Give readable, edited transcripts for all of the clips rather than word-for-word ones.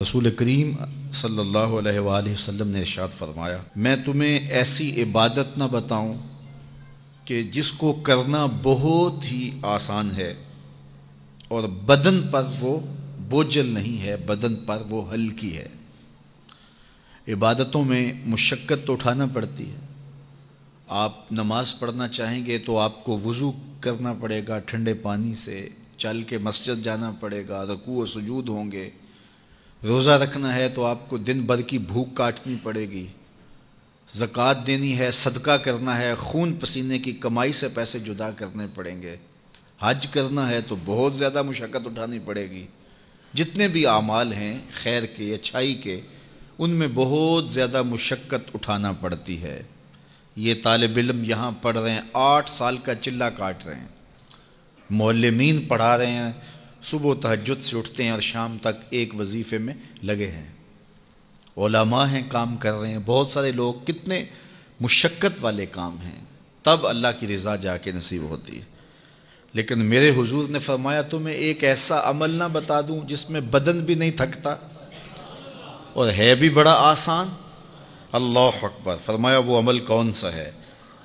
رسول کریم صلی اللہ علیہ وآلہ وسلم نے ارشاد فرمایا، میں تمہیں ایسی عبادت نہ بتاؤں کہ جس کو کرنا بہت ہی آسان ہے اور بدن پر وہ بوجھل نہیں ہے، بدن پر وہ ہلکی ہے۔ عبادتوں میں مشقت تو اٹھانا پڑتی ہے۔ آپ نماز پڑھنا چاہیں گے تو آپ کو وضو کرنا پڑے گا ٹھنڈے پانی سے، چل کے مسجد جانا پڑے گا، رکوع و سجود ہوں گے۔ روزہ رکھنا ہے تو آپ کو دن بھر کی بھوک کاٹنی پڑے گی، زکوٰۃ دینی ہے، صدقہ کرنا ہے، خون پسینے کی کمائی سے پیسے جدا کرنے پڑیں گے، حج کرنا ہے تو بہت زیادہ مشقت اٹھانی پڑے گی۔ جتنے بھی اعمال ہیں خیر کے، اچھائی کے، ان میں بہت زیادہ مشقت اٹھانا پڑتی ہے۔ یہ طالب علم یہاں پڑھ رہے ہیں، 8 سال کا چلہ کاٹ رہے ہیں، معلمین پڑھا رہے ہیں، صبح تہجد سے اٹھتے ہیں اور شام تک ایک وظیفے میں لگے ہیں، علماء ہیں کام کر رہے ہیں، بہت سارے لوگ، کتنے مشقت والے کام ہیں، تب اللہ کی رضا جا کے نصیب ہوتی ہے۔ لیکن میرے حضور نے فرمایا تمہیں ایک ایسا عمل نہ بتا دوں جس میں بدن بھی نہیں تھکتا اور ہے بھی بڑا آسان؟ اللہ اکبر! فرمایا وہ عمل کون سا ہے؟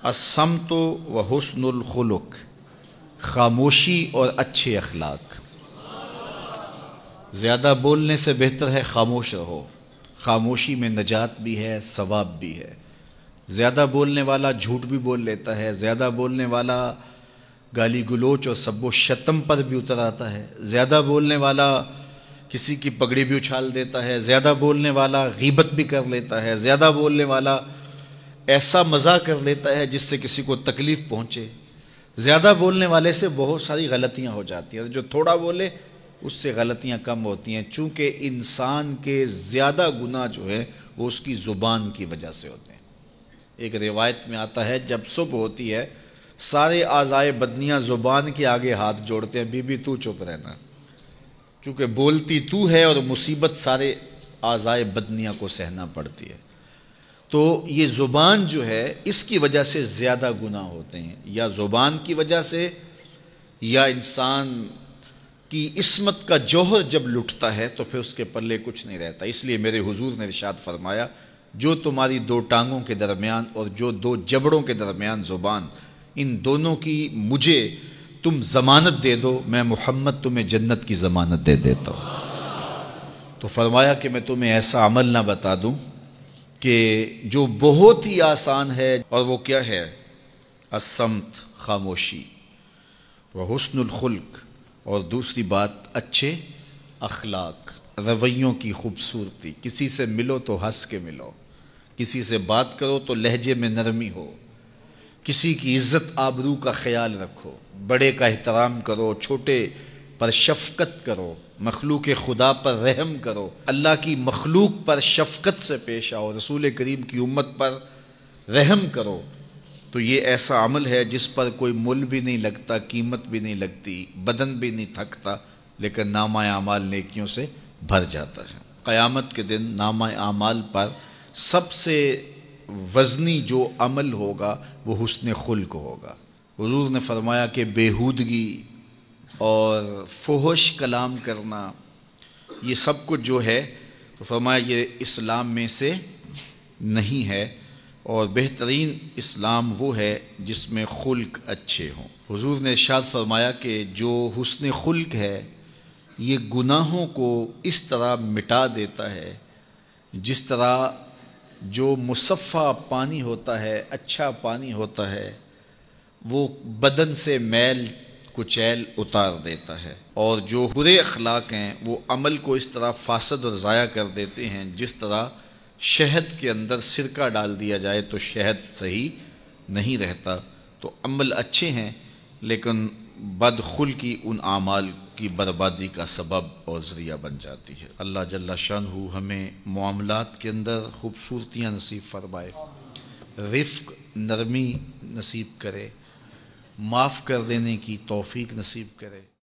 الصمت و حسن الخلق، خاموشی اور اچھے اخلاق۔ زیادہ بولنے سے بہتر ہے خاموش رہو، خاموشی میں نجات بھی ہے، ثواب بھی ہے۔ زیادہ بولنے والا جھوٹ بھی بول لیتا ہے، زیادہ بولنے والا گالی گلوچ اور سب و شتم پر بھی اتر آتا ہے، زیادہ بولنے والا کسی کی پگڑی بھی اچھال دیتا ہے، زیادہ بولنے والا غیبت بھی کر لیتا ہے، زیادہ بولنے والا ایسا مزاح کر لیتا ہے جس سے کسی کو تکلیف پہنچے۔ زیادہ بولنے والے سے بہت ساری غلطیاں ہو جاتی ہیں، جو تھوڑا بولے اس سے غلطیاں کم ہوتی ہیں، چونکہ انسان کے زیادہ گناہ جو ہے وہ اس کی زبان کی وجہ سے ہوتے ہیں۔ ایک روایت میں آتا ہے جب صبح ہوتی ہے سارے اعضائے بدنیاں زبان کے آگے ہاتھ جوڑتے ہیں، بی بی تو چپ رہنا، چونکہ بولتی تو ہے اور مصیبت سارے اعضائے بدنیاں کو سہنا پڑتی ہے۔ تو یہ زبان جو ہے اس کی وجہ سے زیادہ گناہ ہوتے ہیں، یا زبان کی وجہ سے، یا انسان کی عصمت کا جوہر جب لٹتا ہے تو پھر اس کے پلے کچھ نہیں رہتا۔ اس لیے میرے حضور نے ارشاد فرمایا، جو تمہاری 2 ٹانگوں کے درمیان اور جو 2 جبڑوں کے درمیان زبان، ان دونوں کی مجھے تم ضمانت دے دو، میں محمد تمہیں جنت کی ضمانت دے دیتا ہوں۔ تو فرمایا کہ میں تمہیں ایسا عمل نہ بتا دوں کہ جو بہت ہی آسان ہے، اور وہ کیا ہے؟ الصمت، خاموشی، وحسن الخلق، اور دوسری بات اچھے اخلاق، رویوں کی خوبصورتی۔ کسی سے ملو تو ہنس کے ملو، کسی سے بات کرو تو لہجے میں نرمی ہو، کسی کی عزت آبرو کا خیال رکھو، بڑے کا احترام کرو، چھوٹے پر شفقت کرو، مخلوق خدا پر رحم کرو، اللہ کی مخلوق پر شفقت سے پیش آؤ، رسول کریم کی امت پر رحم کرو۔ تو یہ ایسا عمل ہے جس پر کوئی مول بھی نہیں لگتا، قیمت بھی نہیں لگتی، بدن بھی نہیں تھکتا، لیکن نامہ اعمال نیکیوں سے بھر جاتا ہے۔ قیامت کے دن نامہ اعمال پر سب سے وزنی جو عمل ہوگا وہ حسن خلق ہوگا۔ حضور نے فرمایا کہ بیہودگی اور فحش کلام کرنا، یہ سب کچھ جو ہے، تو فرمایا یہ اسلام میں سے نہیں ہے، اور بہترین اسلام وہ ہے جس میں خلق اچھے ہوں۔ حضور نے ارشاد فرمایا کہ جو حسن خلق ہے یہ گناہوں کو اس طرح مٹا دیتا ہے جس طرح جو مصفہ پانی ہوتا ہے، اچھا پانی ہوتا ہے، وہ بدن سے میل کچیل اتار دیتا ہے، اور جو برے اخلاق ہیں وہ عمل کو اس طرح فاسد اور ضائع کر دیتے ہیں جس طرح شہد کے اندر سرکہ ڈال دیا جائے تو شہد صحیح نہیں رہتا۔ تو عمل اچھے ہیں لیکن بدخلقی ان اعمال کی بربادی کا سبب اور ذریعہ بن جاتی ہے۔ اللہ جل شانہ ہمیں معاملات کے اندر خوبصورتیاں نصیب فرمائے، رفق، نرمی نصیب کرے، معاف کر دینے کی توفیق نصیب کرے۔